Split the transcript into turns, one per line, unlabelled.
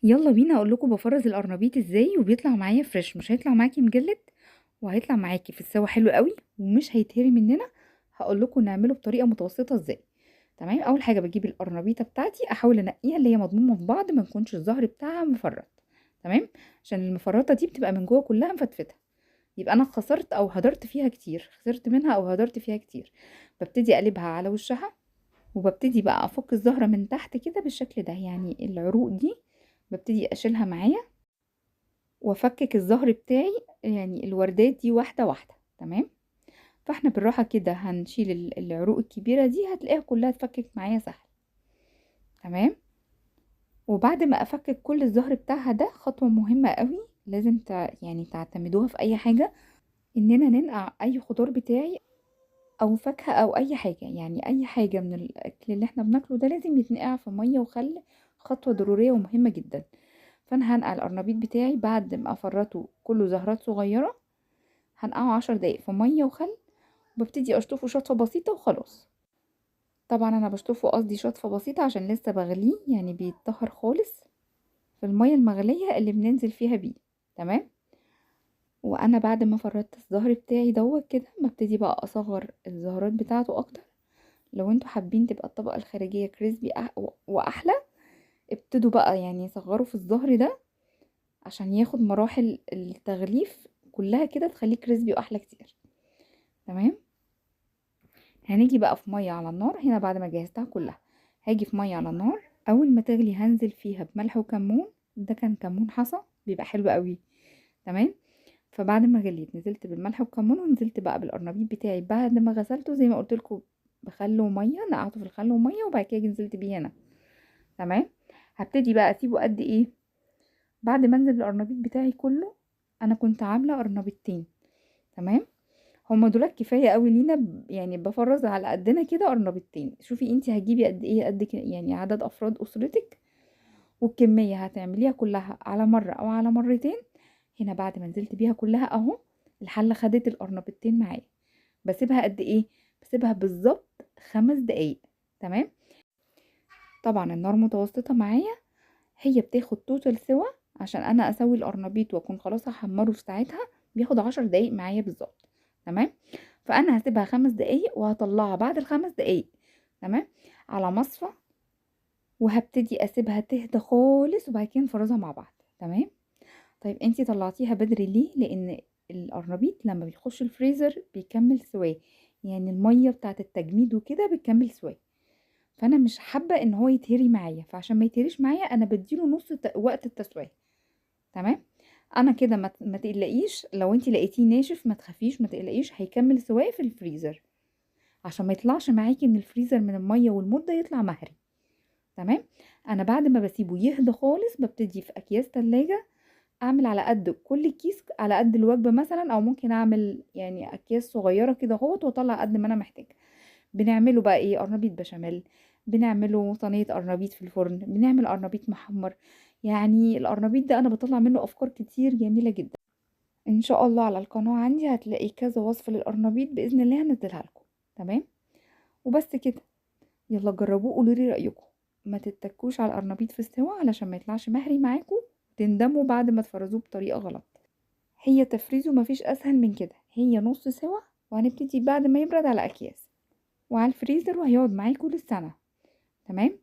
يلا بينا اقول لكم بفرز القرنبيط ازاي وبيطلع معايا فريش، مش هيطلع معاكي مجلد، وهيطلع معاكي في السوا حلو قوي ومش هيتهري مننا. هقول لكم نعمله بطريقه متوسطه ازاي. تمام، اول حاجه بجيب القرنبيطه بتاعتي، احاول انقيها اللي هي مضمومه في بعض، ما يكونش الظهر بتاعها مفرط. تمام، عشان المفرطه دي بتبقى من جوه كلها مفتفته، يبقى انا خسرت او هدرت فيها كتير، خسرت منها او هدرت فيها كتير. ببتدي اقلبها على وشها، وببتدي بقى افك الزهره من تحت كده بالشكل ده، يعني العروق دي ببتدي اشيلها معايا وافكك الظهر بتاعي، يعني الوردات دي واحدة واحدة. تمام، فاحنا بالراحة كده هنشيل العروق الكبيرة دي، هتلاقيها كلها اتفكك معايا سهل. تمام، وبعد ما افكك كل الظهر بتاعها، ده خطوة مهمة قوي لازم يعني تعتمدوها في اي حاجة، اننا ننقع اي خضار بتاعي او فاكهة او اي حاجة، يعني اي حاجة من الاكل اللي احنا بناكله ده لازم يتنقع في مية وخل. خطوة ضرورية ومهمة جدا. فانا هنقع القرنبيط بتاعي بعد ما افرطه كله زهرات صغيرة، هنقعه 10 دقايق في مية وخل، وببتدي اشطفه شطفة بسيطة وخلاص. طبعا انا بشطفه، قصدي شطفة بسيطة عشان لسه بغليه، يعني بيتطهر خالص في المية المغلية اللي بننزل فيها بيه. تمام، وانا بعد ما فردت الزهر بتاعي دوت كده، ببتدي بقى اصغر الزهرات بتاعته اكتر. لو انتوا حابين تبقى الطبقة الخارجية كريسبي واحلى، ابتدوا بقى يعني صغروا في الزهر ده عشان ياخد مراحل التغليف كلها كده، تخليه كريسبي واحلى كتير. تمام، هنيجي بقى في ميه على النار هنا بعد ما جهزتها كلها. هاجي في ميه على النار، اول ما تغلي هنزل فيها بملح وكمون، ده كان كمون حصى بيبقى حلو قوي. تمام، فبعد ما غليت نزلت بالملح والكمون، ونزلت بقى بالقرنبيط بتاعي بعد ما غسلته زي ما قلت لكم، بخل وميه، نقعته في الخل وميه، وبعد كده نزلت بيه هنا. تمام، هبتدي بقى اسيبه قد ايه. بعد ما انزل بالقرنبيط بتاعي كله، انا كنت عامله قرنبيطتين. تمام، هما دولت كفايه قوي لينا، يعني بفرز على قدنا كده قرنبيطتين. شوفي انتي هتجيبي قد ايه، قد يعني عدد افراد اسرتك، والكميه هتعمليها كلها على مره او على مرتين. هنا بعد ما نزلت بيها كلها اهو، الحله خدت القرنبيطتين معايا. بسيبها قد ايه؟ بسيبها بالظبط 5 دقايق. تمام، طبعا النار متوسطه معايا، هي بتاخد توتال سوا. عشان انا اسوي القرنبيط واكون خلاص هحمره في ساعتها، بياخد 10 دقايق معايا بالظبط. تمام، فانا هسيبها 5 دقايق وهطلعها بعد ال5 دقايق. تمام، على مصفى، وهبتدي اسيبها تهدى خالص، وبعد كده نفرزها مع بعض. تمام، طيب انتي طلعتيها بدري ليه؟ لان القرنبيط لما بيخش الفريزر بيكمل سواه، يعني الميه بتاعه التجميد وكده بتكمل سواه. فانا مش حابه ان هو يتهري معايا، فعشان ما يتهريش معايا انا بديله نص وقت التسويه. تمام، انا كده ما تقلقيش، لو انتي لقيتيه ناشف ما تخافيش، ما تقلقيش، هيكمل سواه في الفريزر، عشان ما يطلعش معاكي من الفريزر من الميه والمده يطلع مهري. تمام، انا بعد ما بسيبه يهدى خالص، ببتدي في اكياس تلاجة اعمل على قد كل كيس، على قد الوجبه مثلا، او ممكن اعمل يعني اكياس صغيره كده اهوت، واطلع قد ما انا محتاجه. بنعمله بقى ايه؟ قرنبيط بشاميل، بنعمله صينيه قرنبيط في الفرن، بنعمل قرنبيط محمر. يعني القرنبيط ده انا بطلع منه افكار كتير جميله جدا. ان شاء الله على القناه عندي هتلاقي كذا وصفه للقرنبيط باذن الله هنزلها لكم. تمام، وبس كده. يلا جربوه قولوا لي رايكم. ما تتكوش على القرنبيط في السوا علشان ما يطلعش مهري معاكم، تندموا بعد ما تفرزوه بطريقه غلط. هي تفريزه مفيش اسهل من كده، هي نص سوا، وهنبتدي بعد ما يبرد على اكياس وعلى الفريزر، وهيقعد معاكم للسنه. تمام،